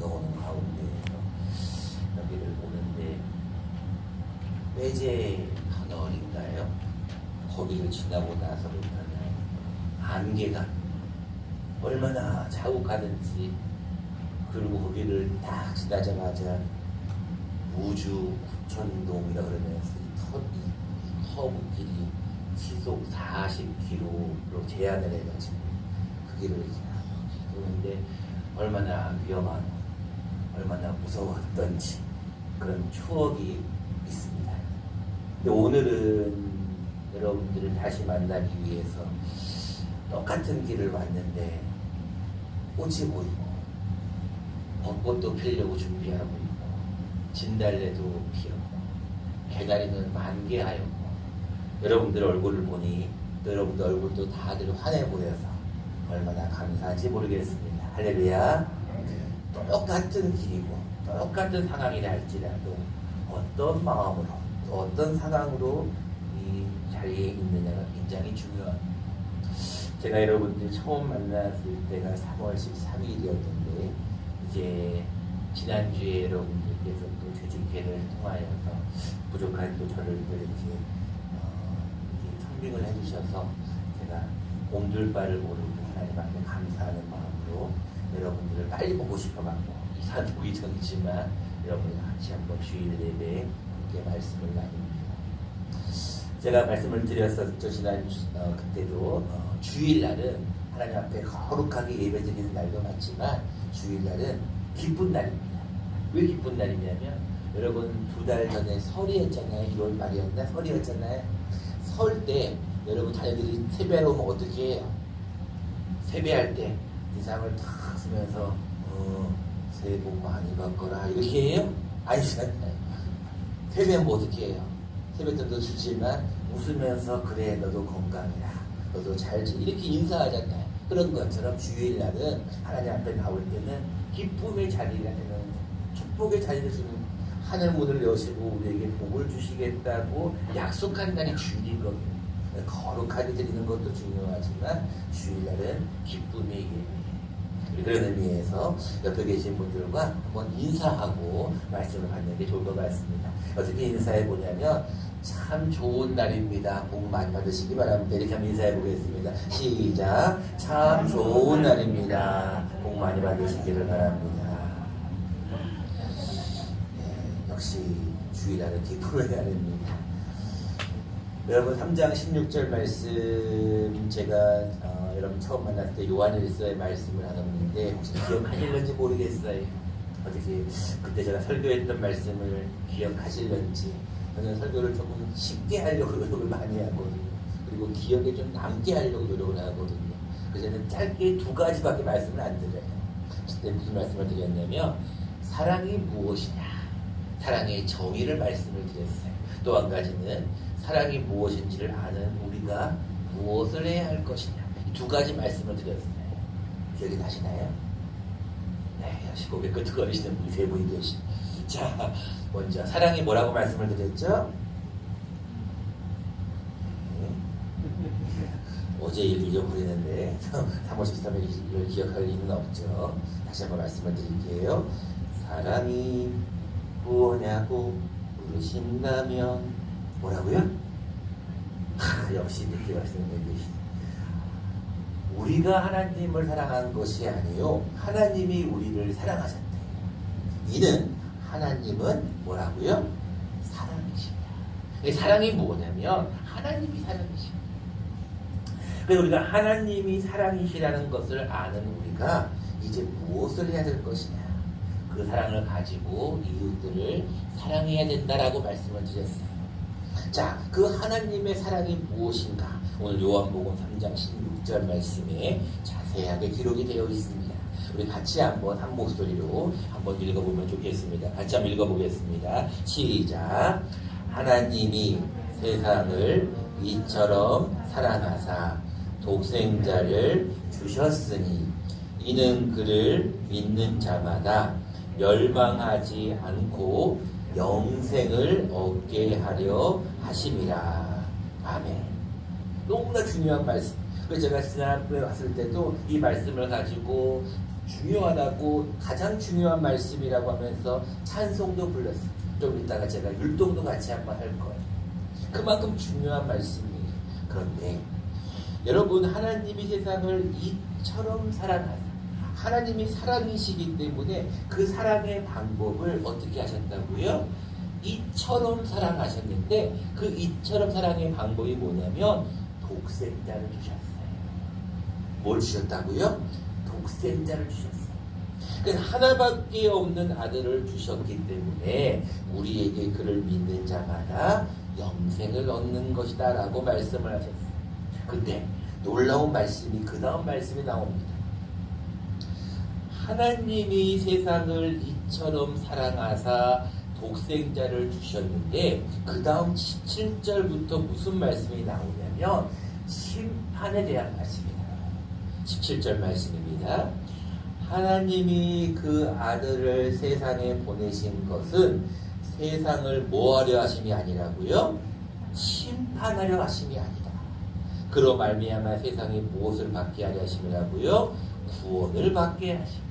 오는 가운데에서 여기를 보는데 매제 터널인가요? 거기를 지나고 나서부터는 안개가 얼마나 자욱하든지, 그리고 거기를 딱 지나자마자 우주 구천동이라 그러면서 이 커브 길이 시속 40km로 제한을 해가지고 그 길을 이렇게 도는데 얼마나 위험하고 얼마나 무서웠던지 그런 추억이 있습니다. 근데 오늘은 여러분들을 다시 만나기 위해서 똑같은 길을 왔는데 꽃이 보이고 벚꽃도 피려고 준비하고 있고 진달래도 피었고 개나리는 만개하였고, 여러분들 얼굴을 보니 또 여러분들 얼굴도 다들 환해 보여서 얼마나 감사한지 모르겠습니다. 할렐루야. 똑같은 길이고 똑같은 상황이라 할지라도 어떤 마음으로 또 어떤 상황으로 이 자리에 있느냐가 굉장히 중요합니다. 제가 여러분들 처음 만났을 때가 3월 13일이었는데 이제 지난주에 여러분들께서 또 재직회를 통하여서 부족한 또 저를 이렇게 청빙을 해주셔서 제가 곰들바를 모르고 하나님 앞에 감사하는 마음으로 여러분들을 빨리 보고 싶어갖고 이산 보기 전이지만 여러분과 같이 한번 주일 예배에 함께 말씀을 나눕니다. 제가 말씀을 드렸었죠. 지난 그때도 주일날은 하나님 앞에 거룩하게 예배드리는 날도 맞지만 주일날은 기쁜 날입니다. 왜 기쁜 날이냐면 여러분 2달 전에 설이었잖아요. 2월 말이었나? 설이었잖아요. 설 때 여러분 자녀들이 세배하러 오면 어떻게 해요? 세배할 때 인상을 탁 쓰면서 새해 복 많이 받거라 이렇게 해요? 아니잖아요. 세배하면 뭐 어떻게 해요? 세뱃돈도 주지만 웃으면서 그래 너도 건강해라, 너도 잘 지내, 이렇게 인사하잖아요. 그런 것처럼 주일날은 하나님 앞에 나올 때는 기쁨의 자리가 되는, 축복의 자리를 주는, 하늘 문을 여시고 우리에게 복을 주시겠다고 약속한 날이 주일이거든요. 거룩하게 드리는 것도 중요하지만 주일날은 기쁨의 예배. 그런 의미에서 옆에 계신 분들과 한번 인사하고 말씀을 받는 게 좋을 것 같습니다. 어떻게 인사해 보냐면 참 좋은 날입니다. 복 많이 받으시기 바랍니다. 이렇게 한번 인사해 보겠습니다. 시작. 참 좋은 날입니다. 복 많이 받으시기를 바랍니다. 네, 역시 주일날은 기쁨의 날입니다. 여러분 3장 16절 말씀 제가 여러분 처음 만났을 때 요한일서의 말씀을 나눴는데 혹시 기억하실는지 모르겠어요. 어떻게 그때 제가 설교했던 말씀을 기억하실는지. 저는 설교를 조금 쉽게 하려고 노력을 많이 하거든요. 그리고 기억에 좀 남게 하려고 노력을 하거든요. 그래서 저는 짧게 2가지밖에 말씀을 안 드려요. 그때 무슨 말씀을 드렸냐면 사랑이 무엇이냐, 사랑의 정의를 말씀을 드렸어요. 또 한 가지는 사랑이 무엇인지를 아는 우리가 무엇을 해야 할 것이냐, 이 2가지 말씀을 드렸어요. 기억이 나시나요? 네, 역시 고개 끄덕거리시는 분이 3분이 계시. 자, 먼저 사랑이 뭐라고 말씀을 드렸죠? 어제 일 잊어버리는데 3월 13일을 기억할 리는 없죠. 다시 한번 말씀을 드릴게요. 사랑이 뭐냐고 물으신다면 뭐라고요? 역시 이렇게 말씀을 드리시죠. 우리가 하나님을 사랑한 것이 아니요, 하나님이 우리를 사랑하셨대요. 이는 하나님은 뭐라고요? 사랑이십니다. 사랑이 뭐냐면 하나님이 사랑이십니다. 그래서 우리가 하나님이 사랑이시라는 것을 아는 우리가 이제 무엇을 해야 될 것이냐, 그 사랑을 가지고 이웃들을 사랑해야 된다라고 말씀을 드렸어요. 자, 그 하나님의 사랑이 무엇인가? 오늘 요한복음 3장 16절 말씀에 자세하게 기록이 되어 있습니다. 우리 같이 한번 한 목소리로 한번 읽어보면 좋겠습니다. 같이 한번 읽어보겠습니다. 시작. 하나님이 세상을 이처럼 사랑하사 독생자를 주셨으니 이는 그를 믿는 자마다 멸망하지 않고 영생을 얻게 하려 하심이라. 아멘. 너무나 중요한 말씀. 그래서 제가 지난번에 왔을 때도 이 말씀을 가지고 중요하다고 가장 중요한 말씀이라고 하면서 찬송도 불렀어요. 좀 이따가 제가 율동도 같이 한번 할 거예요. 그만큼 중요한 말씀이에요. 그런데 여러분, 하나님이 세상을 이처럼 사랑하사, 하나님이 사랑이시기 때문에 그 사랑의 방법을 어떻게 하셨다고요? 이처럼 사랑하셨는데 그 이처럼 사랑의 방법이 뭐냐면 독생자를 주셨어요. 뭘 주셨다고요? 독생자를 주셨어요. 그래서 하나밖에 없는 아들을 주셨기 때문에 우리에게 그를 믿는 자마다 영생을 얻는 것이다 라고 말씀을 하셨어요. 근데 놀라운 말씀이 그 다음 말씀이 나옵니다. 하나님이 세상을 이처럼 사랑하사 독생자를 주셨는데 그 다음 17절부터 무슨 말씀이 나오냐면 심판에 대한 말씀이 나와요. 17절 말씀입니다. 하나님이 그 아들을 세상에 보내신 것은 세상을 뭐하려 하심이 아니라고요? 심판하려 하심이 아니다. 그로 말미암아 세상이 무엇을 받게 하려 하심이라고요? 구원을 받게 하심.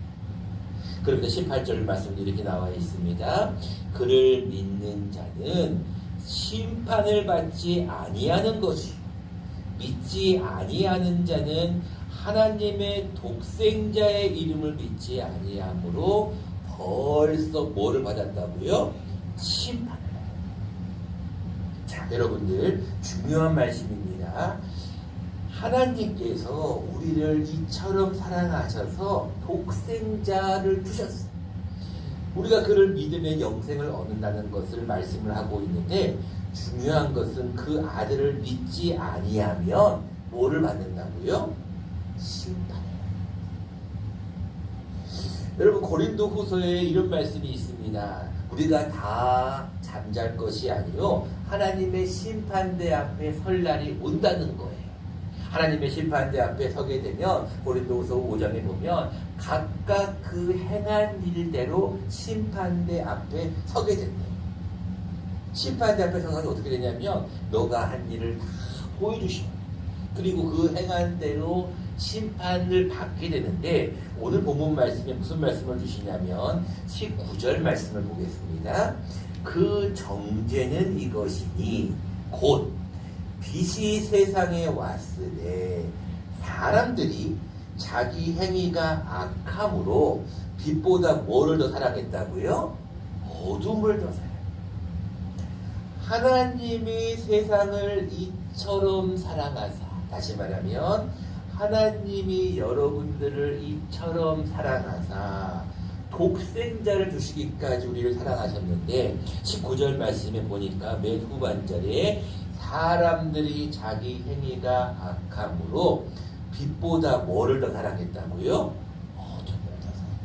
그런데 18절 말씀도 이렇게 나와 있습니다. 그를 믿는 자는 심판을 받지 아니하는 것이, 믿지 아니하는 자는 하나님의 독생자의 이름을 믿지 아니하므로 벌써 뭐를 받았다고요? 심판을 받았다. 자, 여러분들 중요한 말씀입니다. 하나님께서 우리를 이처럼 사랑하셔서 독생자를 주셨어요. 우리가 그를 믿으면 영생을 얻는다는 것을 말씀을 하고 있는데 중요한 것은 그 아들을 믿지 아니하면 뭐를 받는다고요? 심판을. 여러분, 고린도 후서에 이런 말씀이 있습니다. 우리가 다 잠잘 것이 아니요 하나님의 심판대 앞에 설 날이 온다는 거예요. 하나님의 심판대 앞에 서게 되면 고린도후서 5장에 보면 각각 그 행한 일대로 심판대 앞에 서게 된대요. 심판대 앞에 서서 어떻게 되냐면 너가 한 일을 다 보여주시고 그리고 그 행한 대로 심판을 받게 되는데 오늘 본문 말씀에 무슨 말씀을 주시냐면 19절 말씀을 보겠습니다. 그 정죄는 이것이니 곧 빛이 세상에 왔으되 사람들이 자기 행위가 악함으로 빛보다 뭐를 더 사랑했다고요? 어둠을 더 사랑했다. 하나님이 세상을 이처럼 사랑하사, 다시 말하면 하나님이 여러분들을 이처럼 사랑하사 독생자를 주시기까지 우리를 사랑하셨는데 19절 말씀에 보니까 맨 후반절에 사람들이 자기 행위가 악함으로 빛보다 뭐를 더 사랑했다고요? 어둠을 더 사랑했다.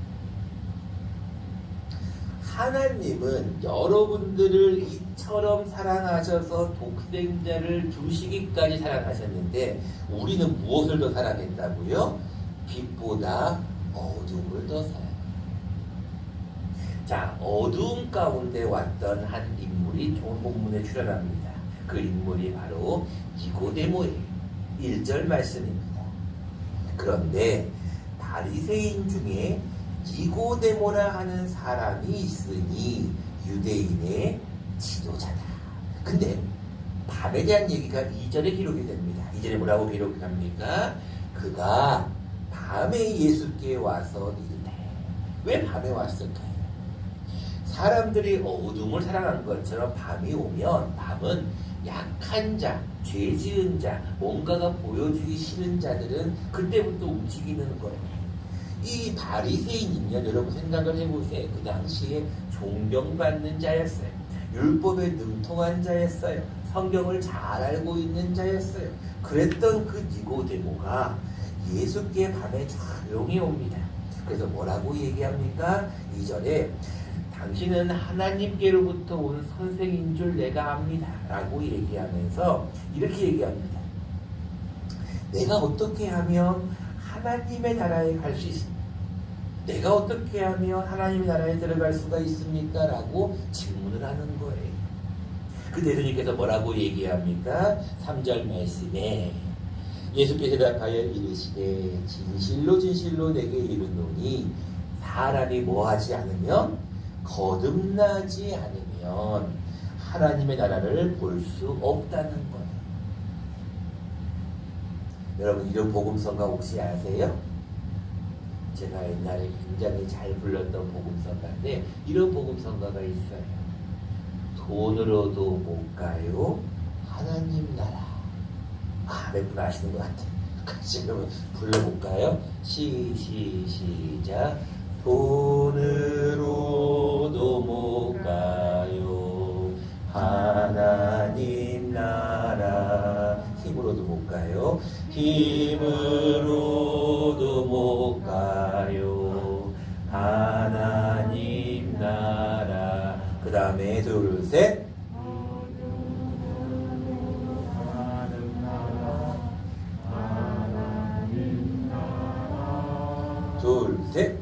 하나님은 여러분들을 이처럼 사랑하셔서 독생자를 주시기까지 사랑하셨는데 우리는 무엇을 더 사랑했다고요? 빛보다 어둠을 더 사랑했다. 자, 어두움 가운데 왔던 한 인물이 좋은 본문에 출연합니다. 그 인물이 바로 니고데모예요. 1절 말씀입니다. 그런데 바리새인 중에 니고데모라 하는 사람이 있으니 유대인의 지도자다. 근데 밤에 대한 얘기가 2절에 기록이 됩니다. 2절에 뭐라고 기록합니까? 그가 밤에 예수께 와서 이르되. 왜 밤에 왔을까요? 사람들이 어둠을 사랑한 것처럼 밤이 오면 밤은 약한 자, 죄 지은 자, 뭔가가 보여주기 싫은 자들은 그때부터 움직이는 거예요. 이 바리새인이면 여러분 생각을 해보세요. 그 당시에 존경받는 자였어요. 율법에 능통한 자였어요. 성경을 잘 알고 있는 자였어요. 그랬던 그 니고데모가 예수께 밤에 조용히 옵니다. 그래서 뭐라고 얘기합니까? 2절에 당신은 하나님께로부터 온 선생인 줄 내가 압니다. 라고 얘기하면서 이렇게 얘기합니다. 내가 어떻게 하면 하나님의 나라에 갈 수 있습니까? 내가 어떻게 하면 하나님의 나라에 들어갈 수가 있습니까? 라고 질문을 하는 거예요. 그 예수님께서 뭐라고 얘기합니까? 3절 말씀에 예수께서 대답하여 이르시되 진실로 진실로 내게 이르노니 사람이 뭐하지 않으면 거듭나지 않으면 하나님의 나라를 볼 수 없다는 거예요. 여러분 이런 복음성가 혹시 아세요? 제가 옛날에 굉장히 잘 불렀던 복음성가인데 이런 복음성가가 있어요. 돈으로도 못 가요 하나님 나라. 몇 분 아시는 것 같아요. 같이 그러면 불러볼까요? 시작. 돈으로도 못 가요 하나님 나라. 힘으로도 못 가요. 힘으로도 못 가요 하나님 나라. 그 다음에 둘, 셋. 둘, 셋.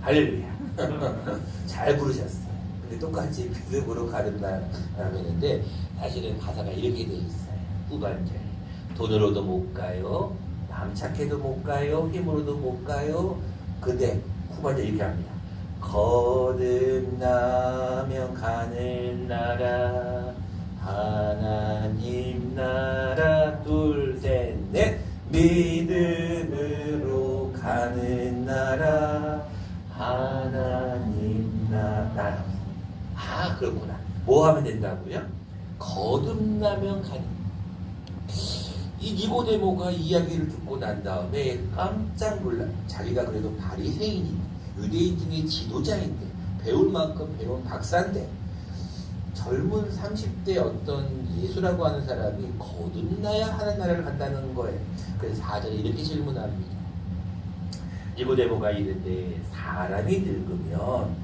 할렐루야. 잘 부르셨어요. 근데 똑같이 믿음으로 가는 나라고 했는데 사실은 가사가 이렇게 돼 있어요. 후반절에 돈으로도 못 가요, 남 착해도 못 가요, 힘으로도 못 가요. 근데 후반절 이렇게 합니다. 거듭나면 가는 나라 하나님 나라. 둘, 셋, 넷. 믿음으로 가는 나라 하나님 나라. 그렇구나. 뭐 하면 된다고요? 거듭나면 가는. 이 니고데모가 이야기를 듣고 난 다음에 깜짝 놀라. 자기가 그래도 바리새인인데 유대인 중에 지도자인데 배울 만큼 배운 박사인데 젊은 30대 어떤 예수라고 하는 사람이 거듭나야 하는 나라를 간다는 거예요. 그래서 4절에 이렇게 질문합니다. 니고데모가 이르되 사람이 늙으면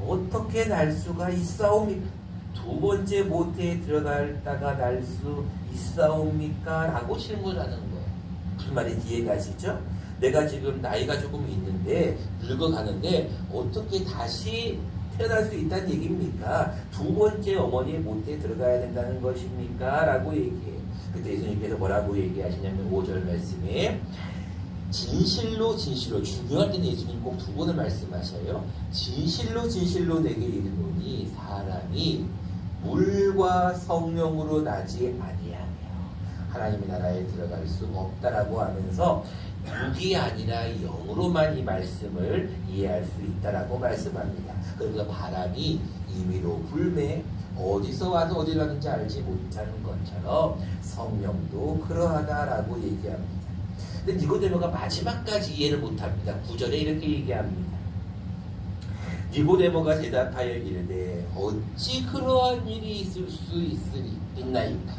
어떻게 날 수가 있사옵니까? 두 번째 모태에 들어갔다가 날 수 있사옵니까? 라고 질문하는 거예요. 무슨 말인지 이해가시죠? 내가 지금 나이가 조금 있는데 늙어가는데 어떻게 다시 태어날 수 있다는 얘기입니까? 두 번째 어머니의 모태에 들어가야 된다는 것입니까? 라고 얘기해요. 그때 예수님께서 뭐라고 얘기하시냐면 5절 말씀에 진실로 진실로, 중요할 때는 예수님 꼭 두 번을 말씀하셔요. 진실로 진실로 내게 이르노니 사람이 물과 성령으로 나지 아니하며 하나님의 나라에 들어갈 수 없다라고 하면서 육이 아니라 영으로만 이 말씀을 이해할 수 있다라고 말씀합니다. 그래서 바람이 임의로 불매 어디서 와서 어디로 가는지 알지 못하는 것처럼 성령도 그러하다라고 얘기합니다. 근데 니고데모가 마지막까지 이해를 못합니다. 9절에 이렇게 얘기합니다. 니고데모가 대답하여 이르되 어찌 그러한 일이 있을 수 있나이까?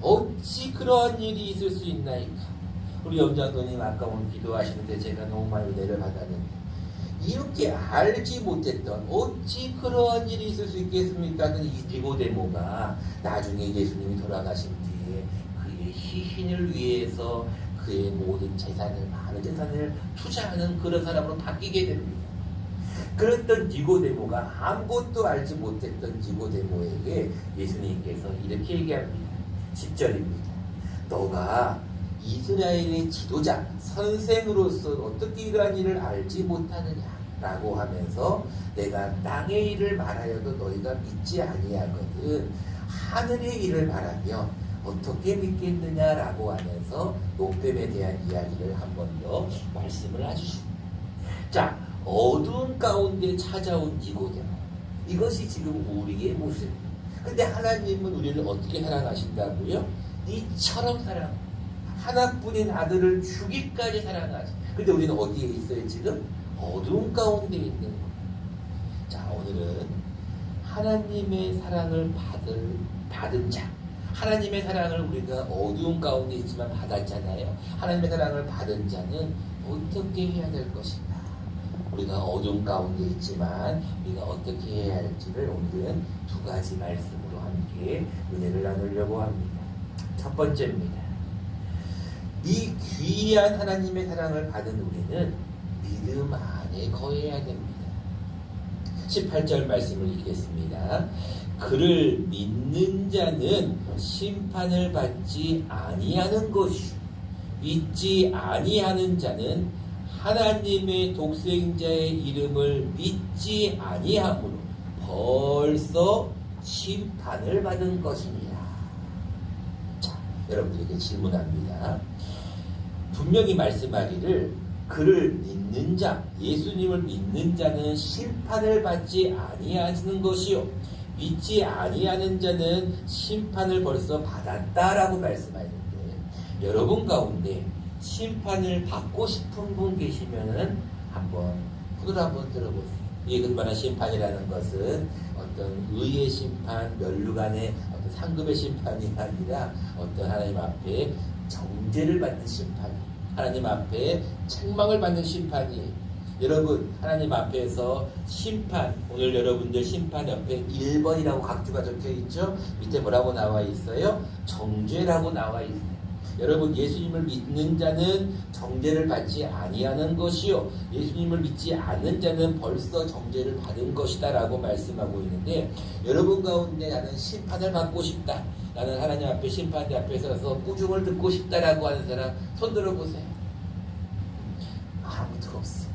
어찌 그러한 일이 있을 수 있나이까? 우리 염장도님 아까 오늘 기도하시는데 제가 너무 많이 은혜를 받았는데 이렇게 알지 못했던 어찌 그러한 일이 있을 수 있겠습니까? 이 니고데모가 나중에 예수님이 돌아가신 뒤에 그의 희신을 위해서 그의 모든 재산을, 많은 재산을 투자하는 그런 사람으로 바뀌게 됩니다. 그랬던 니고데모가 아무것도 알지 못했던 니고데모에게 예수님께서 이렇게 얘기합니다. 10절입니다. 너가 이스라엘의 지도자, 선생으로서 어떻게 이러한 일을 알지 못하느냐 라고 하면서 내가 땅의 일을 말하여도 너희가 믿지 아니하거든 하늘의 일을 말하며 어떻게 믿겠느냐라고 하면서 노뱀에 대한 이야기를 한 번 더 말씀을 해주십니다. 자, 어두운 가운데 찾아온 니고데모, 이것이 지금 우리의 모습. 근데 하나님은 우리를 어떻게 사랑하신다고요? 이처럼 사랑합니다. 하나뿐인 아들을 주기까지 사랑하지. 근데 우리는 어디에 있어요 지금? 어두운 가운데 있는 거예요. 자, 오늘은 하나님의 사랑을 받은 자, 하나님의 사랑을 우리가 어두운 가운데 있지만 받았잖아요. 하나님의 사랑을 받은 자는 어떻게 해야 될 것인가? 우리가 어두운 가운데 있지만 우리가 어떻게 해야 할지를 오늘은 두 가지 말씀으로 함께 은혜를 나누려고 합니다. 첫 번째입니다. 이 귀한 하나님의 사랑을 받은 우리는 믿음 안에 거해야 됩니다. 18절 말씀을 읽겠습니다. 그를 믿는 자는 심판을 받지 아니하는 것이요 믿지 아니하는 자는 하나님의 독생자의 이름을 믿지 아니하므로 벌써 심판을 받은 것이니라. 자, 여러분들에게 질문합니다. 분명히 말씀하기를 그를 믿는 자, 예수님을 믿는 자는 심판을 받지 아니하는 것이요 믿지 아니하는 자는 심판을 벌써 받았다라고 말씀하는데, 여러분 가운데 심판을 받고 싶은 분 계시면은 한번 손을 한번 들어보세요. 이게 말하는 심판이라는 것은 어떤 의의 심판, 면류관의 어떤 상급의 심판이 아니라 어떤 하나님 앞에 정죄를 받는 심판이, 하나님 앞에 책망을 받는 심판이. 여러분 하나님 앞에서 심판, 오늘 여러분들 심판 옆에 1번이라고 각주가 적혀있죠. 밑에 뭐라고 나와 있어요? 정죄라고 나와 있어요. 여러분 예수님을 믿는 자는 정죄를 받지 아니하는 것이요 예수님을 믿지 않는 자는 벌써 정죄를 받은 것이다 라고 말씀하고 있는데, 여러분 가운데 나는 심판을 받고 싶다, 나는 하나님 앞에 심판대 앞에 서서 꾸중을 듣고 싶다라고 하는 사람 손 들어보세요. 아무도 없어.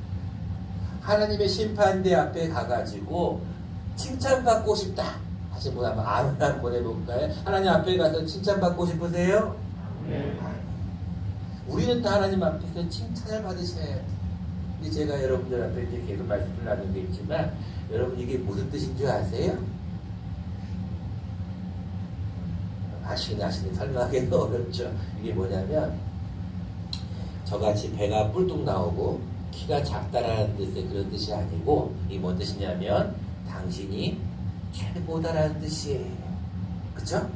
하나님의 심판대 앞에 가가지고 칭찬받고 싶다 하신 분 한번 아멘 한번 보내볼까요? 하나님 앞에 가서 칭찬받고 싶으세요? 네. 우리는 다 하나님 앞에서 칭찬을 받으셔야 돼. 근데 제가 여러분들 앞에 이제 계속 말씀을 나누고 있지만, 여러분 이게 무슨 뜻인 줄 아세요? 아시긴 설명하기는 어렵죠. 이게 뭐냐면 저같이 배가 뿔뚝 나오고 키가 작다라는 뜻의 그런 뜻이 아니고, 이게 뭔 뜻이냐면 당신이 최고다라는 뜻이에요. 그쵸?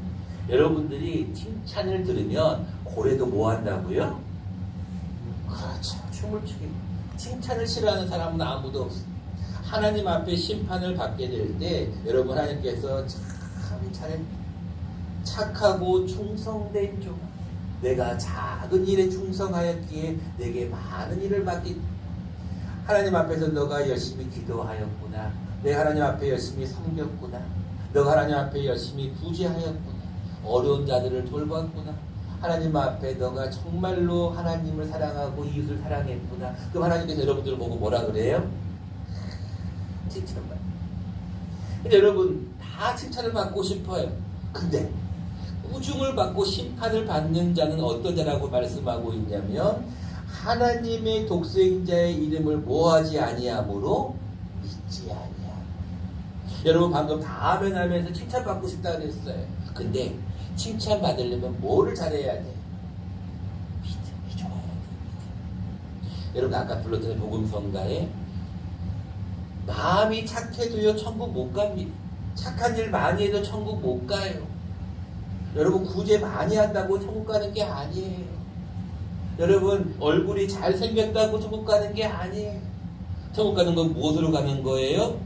여러분들이 칭찬을 들으면 고래도 뭐 한다고요? 그렇죠. 춤을 추기. 칭찬을 싫어하는 사람은 아무도 없어요. 하나님 앞에 심판을 받게 될 때 여러분 하나님께서 참 잘해, 착하고 충성된 종, 내가 작은 일에 충성하였기에 내게 많은 일을 맡기. 하나님 앞에서 너가 열심히 기도하였구나, 내가 하나님 앞에 열심히 섬겼구나, 너가 하나님 앞에 열심히 구제하였구나, 어려운 자들을 돌봤구나, 하나님 앞에 너가 정말로 하나님을 사랑하고 이웃을 사랑했구나. 그럼 하나님께서 여러분들을 보고 뭐라 그래요? 칭찬받. 근데 여러분 다 칭찬을 받고 싶어요. 근데 꾸중을 받고 심판을 받는 자는 어떤 자라고 말씀하고 있냐면, 하나님의 독생자의 이름을 뭐하지 아니하므로 믿지 아니하므로. 여러분 방금 다 아멘 하면서 칭찬받고 싶다 그랬어요. 근데 칭찬받으려면 뭐를 잘해야 돼? 믿음이 좋아야 돼. 믿음. 여러분 아까 불렀던 복음성가에 마음이 착해도요 천국 못 갑니다. 착한 일 많이 해도 천국 못 가요. 여러분 구제 많이 한다고 천국 가는 게 아니에요. 여러분 얼굴이 잘생겼다고 천국 가는 게 아니에요. 천국 가는 건 무엇으로 가는 거예요?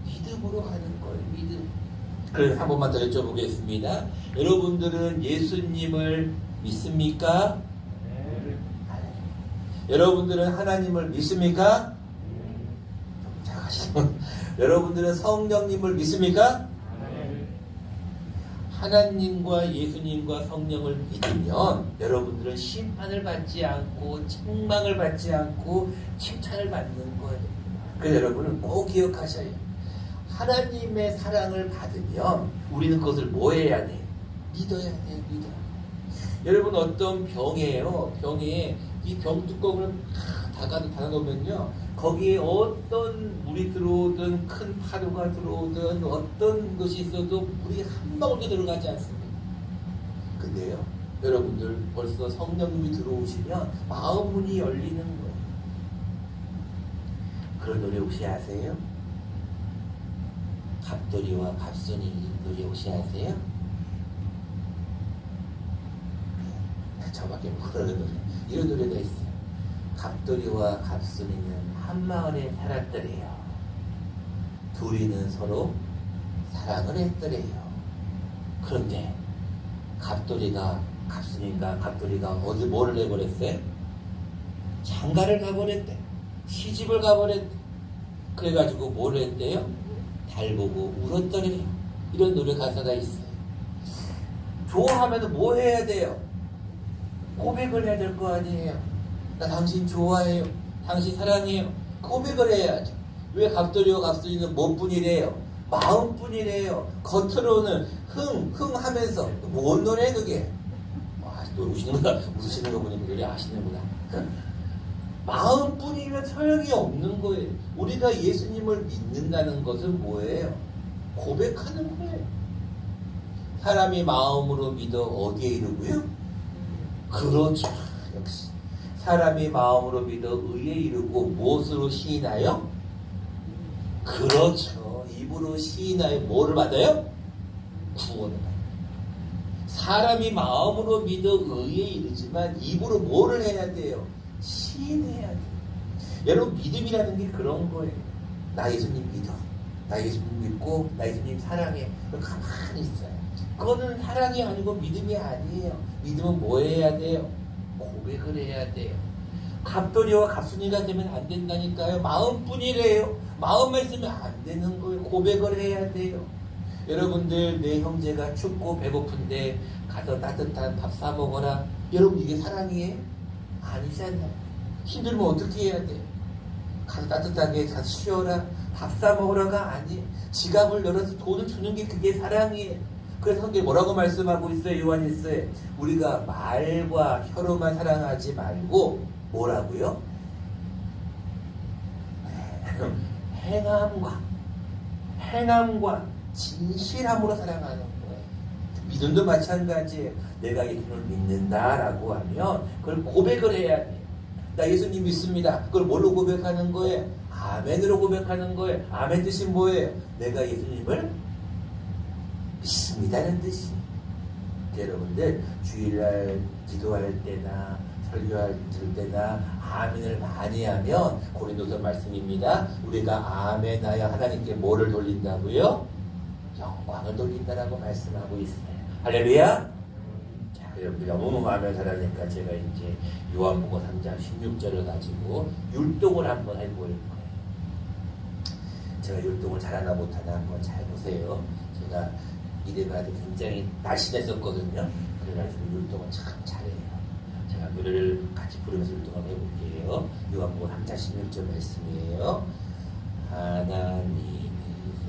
믿음으로 가는 거예요. 믿음. 그래서 한 번만 더 여쭤보겠습니다. 여러분들은 예수님을 믿습니까? 네. 여러분들은 하나님을 믿습니까? 여러분들은 성령님을 믿습니까? 네. 하나님과 예수님과 성령을 믿으면 여러분들은 심판을 받지 않고 책망을 받지 않고 칭찬을 받는 거예요. 그래서 여러분은 꼭 기억하셔야 해요. 하나님의 사랑을 받으면 우리는 그것을 뭐 해야 돼? 믿어야 돼. 믿어. 여러분 어떤 병이에요. 병에 이 병 뚜껑을 닫아놓으면요, 거기에 어떤 물이 들어오든 큰 파도가 들어오든 어떤 것이 있어도 물이 한 방울도 들어가지 않습니다. 근데요, 여러분들 벌써 성령님이 들어오시면 마음 문이 열리는 거예요. 그런 노래 혹시 아세요? 갑돌이와 갑순이 노래 혹시 아세요? 저밖에 모르는 노래. 이런 노래가 있어요. 갑돌이와 갑순이는 한 마을에 살았더래요. 둘이는 서로 사랑을 했더래요. 그런데 갑돌이가 어디 뭐를 해버렸어요? 장가를 가버렸대. 시집을 가버렸대. 그래가지고 뭘 했대요? 달 보고 울었더래요. 이런 노래 가사가 있어요. 좋아하면 뭐 해야 돼요? 고백을 해야 될 거 아니에요. 나 당신 좋아해요. 당신 사랑해요. 고백을 해야죠. 왜 갑돌이와 갑돌이는 뭐뿐이래요? 마음뿐이래요. 겉으로는 흥 하면서 뭔 노래 그게? 또 우시는구나. 웃으시는 거 보니까 노래 아시는구나. 마음뿐이면 소용이 없는 거예요. 우리가 예수님을 믿는다는 것은 뭐예요? 고백하는 거예요. 사람이 마음으로 믿어 어디에 이르고요? 그렇죠. 역시 사람이 마음으로 믿어 의에 이르고 무엇으로 시인하여? 그렇죠. 입으로 시인하여 뭐를 받아요? 구원을 받아요. 사람이 마음으로 믿어 의에 이르지만 입으로 뭐를 해야 돼요? 시인해야 돼요. 여러분 믿음이라는 게 그런 거예요. 나 예수님 믿어. 나 예수님 믿고 나 예수님 사랑해. 가만히 있어요. 그거는 사랑이 아니고 믿음이 아니에요. 믿음은 뭐 해야 돼요? 고백을 해야 돼요. 갑돌이와 갑순이가 되면 안 된다니까요. 마음뿐이래요. 마음만 있으면 안 되는 거예요. 고백을 해야 돼요. 여러분들 내 형제가 춥고 배고픈데 가서 따뜻한 밥 사 먹어라. 여러분 이게 사랑이에요? 아니잖아요. 힘들면 어떻게 해야 돼요? 가서 따뜻하게 가서 쉬어라. 밥 사 먹으라가 아니에요. 지갑을 열어서 돈을 주는 게 그게 사랑이에요. 그래서 성경이 뭐라고 말씀하고 있어요? 요한일서에 우리가 말과 혀로만 사랑하지 말고 뭐라고요? 행함과 진실함으로 사랑하는 거예요. 믿음도 마찬가지예요. 내가 예수님을 믿는다라고 하면 그걸 고백을 해야 돼요. 나 예수님 믿습니다. 그걸 뭘로 고백하는 거예요? 아멘으로 고백하는 거예요. 아멘 뜻이 뭐예요? 내가 예수님을 믿습니다는 뜻이. 여러분들 주일날 기도할 때나 설교할 때나 아멘을 많이 하면 고린도서 말씀입니다. 우리가 아멘하여 하나님께 뭐를 돌린다고요? 영광을 돌린다라고 말씀하고 있어요. 할렐루야. 자, 여러분들 너무 아멘 잘하니까 제가 이제 요한복음 3장 16절을 가지고 율동을 한번 해볼 거예요. 제가 율동을 잘하나 못하나 한번 잘 보세요. 제가 이래가지고 굉장히 날씬했었거든요. 그래가지고 율동을 참 잘해요. 제가 노래를 같이 부르면서 율동을 해볼게요. 요한복음 3장 16절 말씀이에요. 하나님이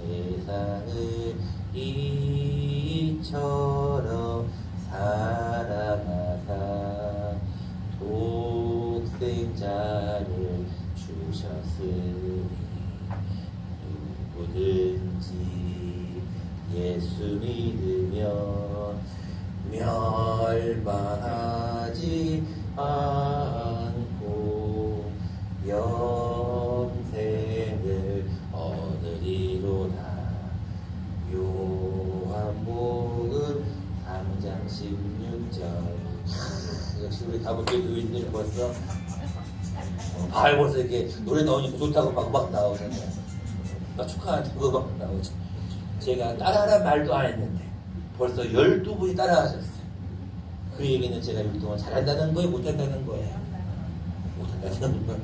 세상을 이처럼 사랑하사 독생자를 주셨으니 누구든지 예수 믿으며 멸망하지 않고 영생을 얻으리로다. 요한복음 3장 16절. 역시 우리 다목교 교인들 벌써 벌써 이렇게 노래 나오니까 좋다고 막 나오잖아요. 막 축하한다고 막 나오죠. 제가 따라하란 말도 안 했는데 벌써 12분이 따라하셨어요. 그 얘기는 제가 율동을 잘한다는 거예요? 못한다는 거예요? 못한다는 거예요.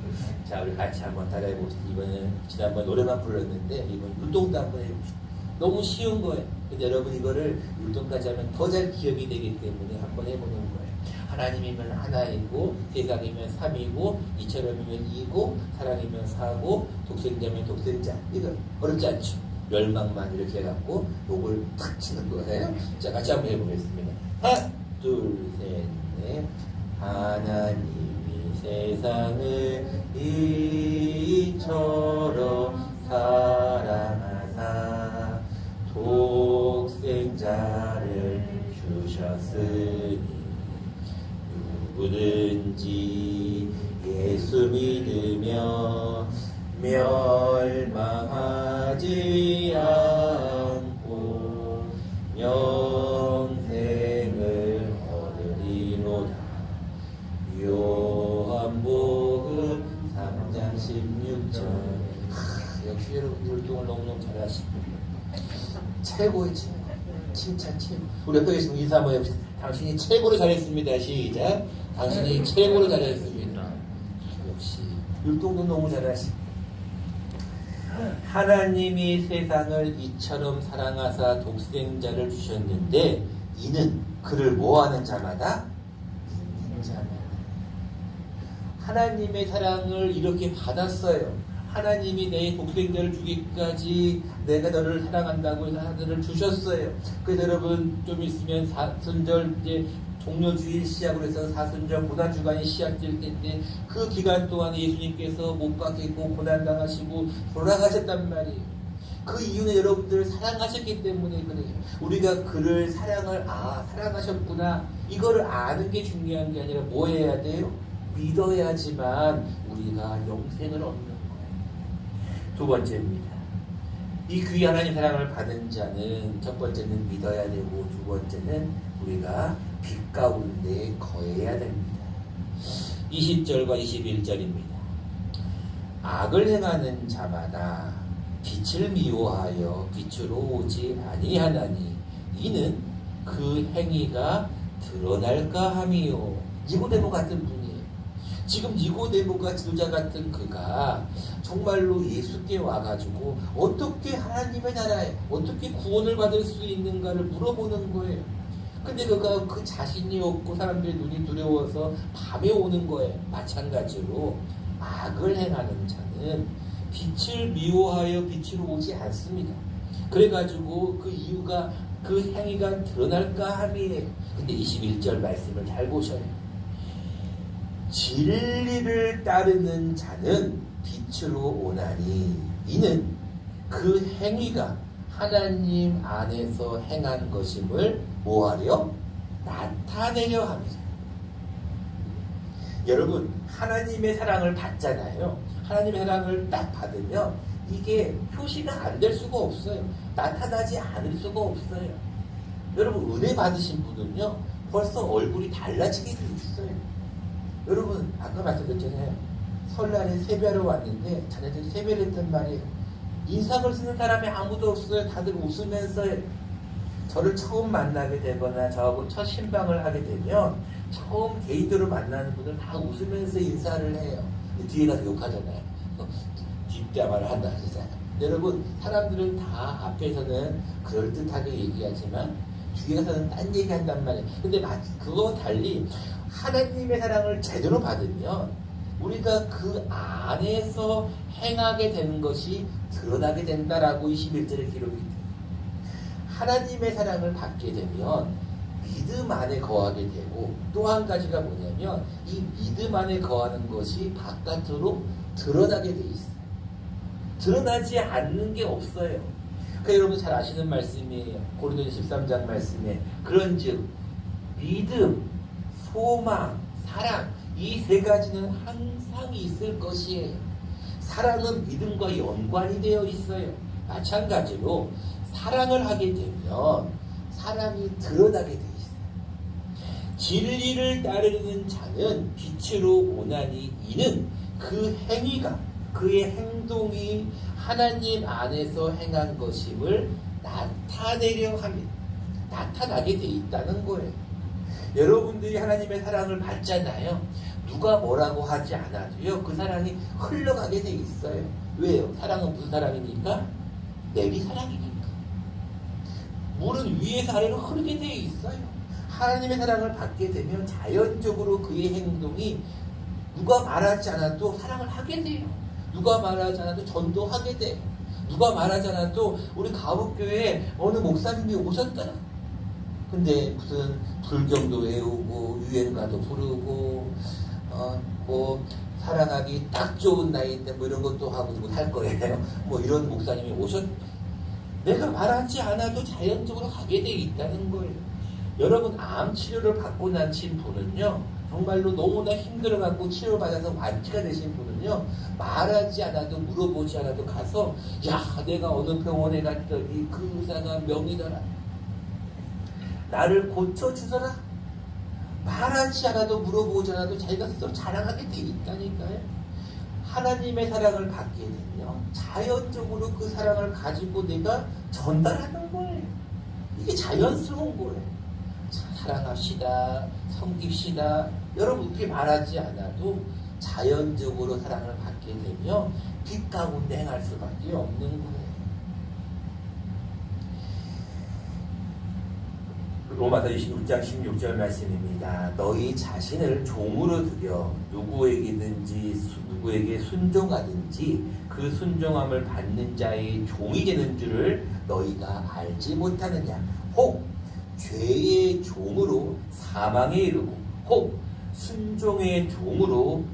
자, 우리 같이 한번 따라해봅시다. 이번에는 지난번 노래만 불렀는데 이번 율동도 한번 해봅시다. 너무 쉬운 거예요. 근데 여러분 이거를 율동까지 하면 더 잘 기억이 되기 때문에 한번 해보는 거예요. 하나님이면 하나이고 세상이면 삼이고 이처럼이면 이고 사랑이면 사고 독생자면 독생자. 이거 어렵지 않죠? 멸망만 이렇게 해갖고 목을 탁 치는 거예요. 자, 같이 한번 해보겠습니다. 하나, 둘, 셋, 넷. 하나님이 세상을 이처럼 사랑하사 독생자를 주셨으니 누구든지 예수 믿으며 멸망하지 않고 영생을 얻으리로다. 요한복음 3장 16절. 역시 여러분 율동을 너무너무 잘하십니다. 최고의 최고. 칭찬 최고. 우리 옆에 계신 인사 한번 해봅시다. 당신이 최고로 잘했습니다. 시작. 당신이 최고로 잘했습니다. 역시 율동도 너무 잘하십니다. 하나님이 세상을 이처럼 사랑하사 독생자를 주셨는데 이는 그를 뭐하는 자마다 믿는 자마다. 하나님의 사랑을 이렇게 받았어요. 하나님이 내 독생자를 주기까지 내가 너를 사랑한다고 해서 하늘을 주셨어요. 그래서 여러분 좀 있으면 사순절 이제 종료주일 시작으로 해서 사순절 고난주간이 시작될 텐데 그 기간 동안 예수님께서 못 박히고 고난당하시고 돌아가셨단 말이에요. 그 이유는 여러분들을 사랑하셨기 때문에 그래요. 우리가 그를 사랑하셨구나 이거를 아는 게 중요한 게 아니라 뭐 해야 돼요? 믿어야지만 우리가 영생을 얻는 거예요. 두 번째입니다. 이 귀한 하나님 사랑을 받은 자는 첫 번째는 믿어야 되고 두 번째는 우리가 빛 가운데 거해야 됩니다. 20절과 21절입니다. 악을 행하는 자마다 빛을 미워하여 빛으로 오지 아니하나니 이는 그 행위가 드러날까 함이요. 니고데모 같은 분이에요. 지금 니고데모가 지도자 같은 그가 정말로 예수께 와가지고 어떻게 하나님의 나라에 어떻게 구원을 받을 수 있는가를 물어보는 거예요. 근데 그가 그 자신이 없고 사람들의 눈이 두려워서 밤에 오는 거예요. 마찬가지로 악을 행하는 자는 빛을 미워하여 빛으로 오지 않습니다. 그래가지고 그 이유가 그 행위가 드러날까 함이에요. 근데 21절 말씀을 잘 보셔요. 진리를 따르는 자는 빛으로 오나니 이는 그 행위가 하나님 안에서 행한 것임을 뭐하려? 나타내려 합니다. 여러분 하나님의 사랑을 받잖아요. 하나님의 사랑을 딱 받으면 이게 표시가 안 될 수가 없어요. 나타나지 않을 수가 없어요. 여러분 은혜 받으신 분은요 벌써 얼굴이 달라지게 돼 있어요. 여러분 아까 말씀드렸잖아요. 설날에 세배하러 왔는데 자네들이 세배를 했단 말이에요. 인상을 쓰는 사람이 아무도 없어요. 다들 웃으면서 저를 처음 만나게 되거나 저하고 첫 신방을 하게 되면 처음 데이트로 만나는 분들 다 웃으면서 인사를 해요. 뒤에 가서 욕하잖아요. 뒷담화를 한다 하잖아요. 여러분 사람들은 다 앞에서는 그럴듯하게 얘기하지만 뒤에 가서는 딴 얘기한단 말이에요. 근데 그거와 달리 하나님의 사랑을 제대로 받으면 우리가 그 안에서 행하게 되는 것이 드러나게 된다라고 21절에 기록이 돼요. 하나님의 사랑을 받게 되면 믿음 안에 거하게 되고 또 한 가지가 뭐냐면 이 믿음 안에 거하는 것이 바깥으로 드러나게 돼 있어요. 드러나지 않는 게 없어요. 그러니까 여러분 잘 아시는 말씀이에요. 고린도서 13장 말씀에 그런즉 믿음, 소망, 사랑 이 세 가지는 항상 있을 것이에요. 사랑은 믿음과 연관이 되어 있어요. 마찬가지로 사랑을 하게 되면 사랑이 드러나게 돼 있어요. 진리를 따르는 자는 빛으로 오나니 이는 그 행위가 그의 행동이 하나님 안에서 행한 것임을 나타내려 합니다. 나타나게 돼 있다는 거예요. 여러분들이 하나님의 사랑을 받잖아요. 누가 뭐라고 하지 않아도요. 그 사랑이 흘러가게 돼 있어요. 왜요? 사랑은 무슨 사랑입니까? 내리 사랑이니까. 물은 위에서 아래로 흐르게 돼 있어요. 하나님의 사랑을 받게 되면 자연적으로 그의 행동이 누가 말하지 않아도 사랑을 하게 돼요. 누가 말하지 않아도 전도하게 돼요. 누가 말하지 않아도 우리 가북교회에 어느 목사님이 오셨더라. 근데 무슨 불경도 외우고 유행가도 부르고 뭐 사랑하기 딱 좋은 나이인데 뭐 이런 것도 하고 할 거예요. 뭐 이런 목사님이 내가 말하지 않아도 자연적으로 가게 돼 있다는 거예요. 여러분 암 치료를 받고 나신 분은요 정말로 너무나 힘들어갖고 치료받아서 완치가 되신 분은요 말하지 않아도 물어보지 않아도 가서 야 내가 어느 병원에 갔더니 그 의사가 명의더라. 나를 고쳐주더라. 말하지 않아도 물어보지 않아도 자기가 스스로 자랑하게 돼 있다니까요. 하나님의 사랑을 받게 되면 자연적으로 그 사랑을 가지고 내가 전달하는 거예요. 이게 자연스러운 거예요. 사랑합시다. 섬깁시다. 여러분 그렇게 말하지 않아도 자연적으로 사랑을 받게 되면 빛 가운데 행할 수밖에 없는 거예요. 로마서 26장 16절 말씀입니다. 너희 자신을 종으로 들여 누구에게 순종하든지 그 순종함을 받는 자의 종이 되는 줄을 너희가 알지 못하느냐. 혹 죄의 종으로 사망에 이르고 혹 순종의 종으로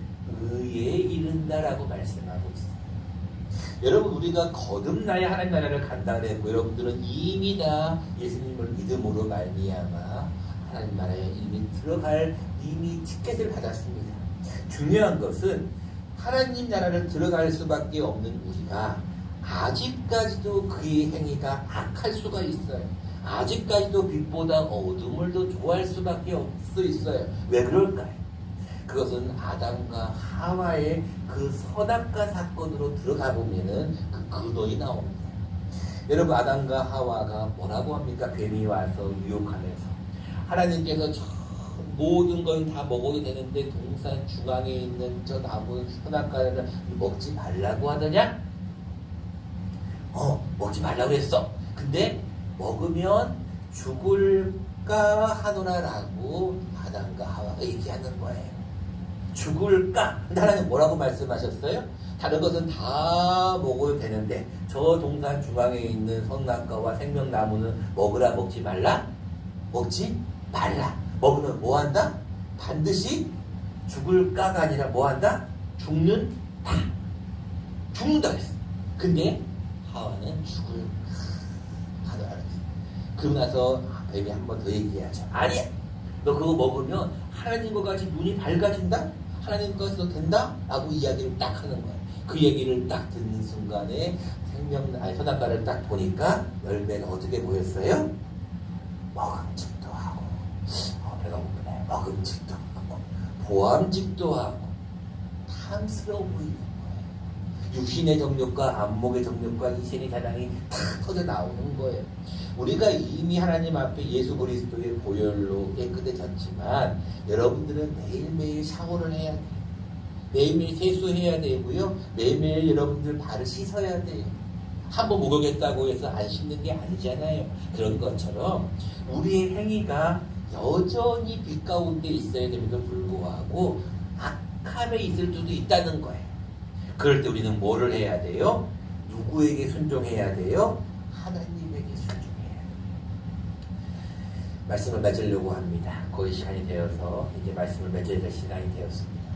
의에 이른다라고 말씀하고 있습니다. 여러분, 우리가 거듭나야 하나님 나라를 간다 그랬고, 여러분들은 이미 다 예수님을 믿음으로 말미암아 하나님 나라에 이미 들어갈 이미 티켓을 받았습니다. 중요한 것은 하나님 나라를 들어갈 수밖에 없는 우리가 아직까지도 그의 행위가 악할 수가 있어요. 아직까지도 빛보다 어둠을 더 좋아할 수밖에 없어 있어요. 왜 그럴까요? 그것은 아담과 하와의 그 선악과 사건으로 들어가 보면은 그 근원이 나옵니다. 여러분, 아담과 하와가 뭐라고 합니까? 뱀이 와서 유혹하면서 하나님께서 모든 건 다 먹어도 되는데 동산 중앙에 있는 저 나무 선악과를 먹지 말라고 하더냐? 먹지 말라고 했어. 근데 먹으면 죽을까 하노라라고 아담과 하와가 얘기하는 거예요. 죽을까? 근데 하나님 뭐라고 말씀하셨어요? 다른 것은 다 먹어도 되는데 저 동산 중앙에 있는 선악과와 생명나무는 먹으라 먹지 말라? 먹지 말라. 먹으면 뭐 한다? 반드시 죽을까가 아니라 뭐 한다? 죽는다. 죽는다 그랬어. 근데 하와는 죽을까 하더라 그랬어. 그러고 나서 뱀이 한 번 더 얘기하죠. 아니야. 너 그거 먹으면 하나님과 같이 눈이 밝아진다? 하나님 것으로 된다? 라고 이야기를 딱 하는 거예요. 그 얘기를 딱 듣는 순간에 선악과를 딱 보니까 열매가 어떻게 보였어요? 먹음직도 하고, 배가 고프네. 먹음직도 하고, 보암직도 하고, 탐스러워 보이는 거예요. 육신의 정욕과 안목의 정욕과 이생의 사랑이 다 터져 나오는 거예요. 우리가 이미 하나님 앞에 예수 그리스도의 보혈로 깨끗해졌지만 여러분들은 매일매일 샤워를 해야 돼요. 매일매일 세수해야 되고요. 매일매일 여러분들 발을 씻어야 돼요. 한번 목욕했다고 해서 안 씻는 게 아니잖아요. 그런 것처럼 우리의 행위가 여전히 빛 가운데 있어야 됨에도 불구하고 악함에 있을 수도 있다는 거예요. 그럴 때 우리는 뭐를 해야 돼요? 누구에게 순종해야 돼요? 하나님에게 순종해야 돼요. 말씀을 맺으려고 합니다. 거의 시간이 되어서 이제 말씀을 맺어야 될 시간이 되었습니다.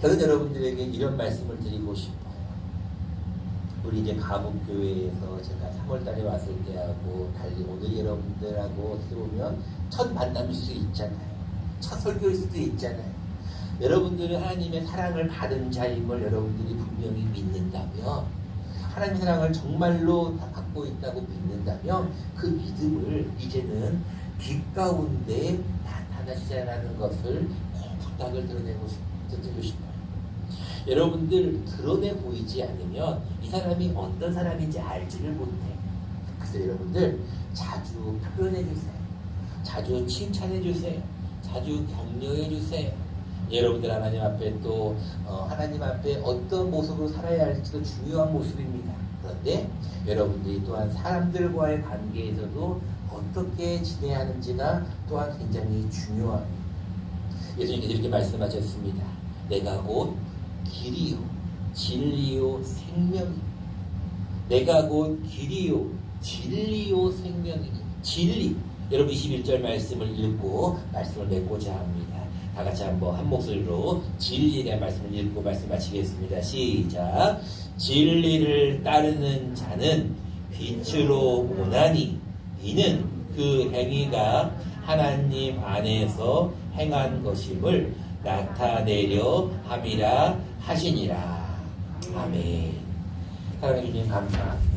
저는 여러분들에게 이런 말씀을 드리고 싶어요. 우리 이제 가북교회에서 제가 3월달에 왔을 때하고 달리 오늘 여러분들하고 어떻게 보면 첫 만남일 수 있잖아요. 첫 설교일 수도 있잖아요. 여러분들은 하나님의 사랑을 받은 자임을 여러분들이 분명히 믿는다면, 하나님의 사랑을 정말로 받고 있다고 믿는다면 그 믿음을 이제는 빛 가운데 나타나시자라는 것을 꼭 부탁을 드리고 싶어요. 여러분들 드러내 보이지 않으면 이 사람이 어떤 사람인지 알지를 못해요. 그래서 여러분들 자주 표현해 주세요. 자주 칭찬해 주세요. 자주 격려해 주세요. 여러분들 하나님 앞에 또 하나님 앞에 어떤 모습으로 살아야 할지도 중요한 모습입니다. 그런데 여러분들이 또한 사람들과의 관계에서도 어떻게 지내야 하는지가 또한 굉장히 중요합니다. 예수님께서 이렇게 말씀하셨습니다. 내가 곧 길이요 진리요 생명이니, 내가 곧 길이요 진리요 생명이니. 진리, 여러분 21절 말씀을 읽고 말씀을 맺고자 합니다. 다 같이 한번 한 목소리로 진리에 대한 말씀을 읽고 말씀 마치겠습니다. 시작. 진리를 따르는 자는 빛으로 오나니 이는 그 행위가 하나님 안에서 행한 것임을 나타내려 함이라 하시니라. 아멘. 사랑해 주님 감사합니다.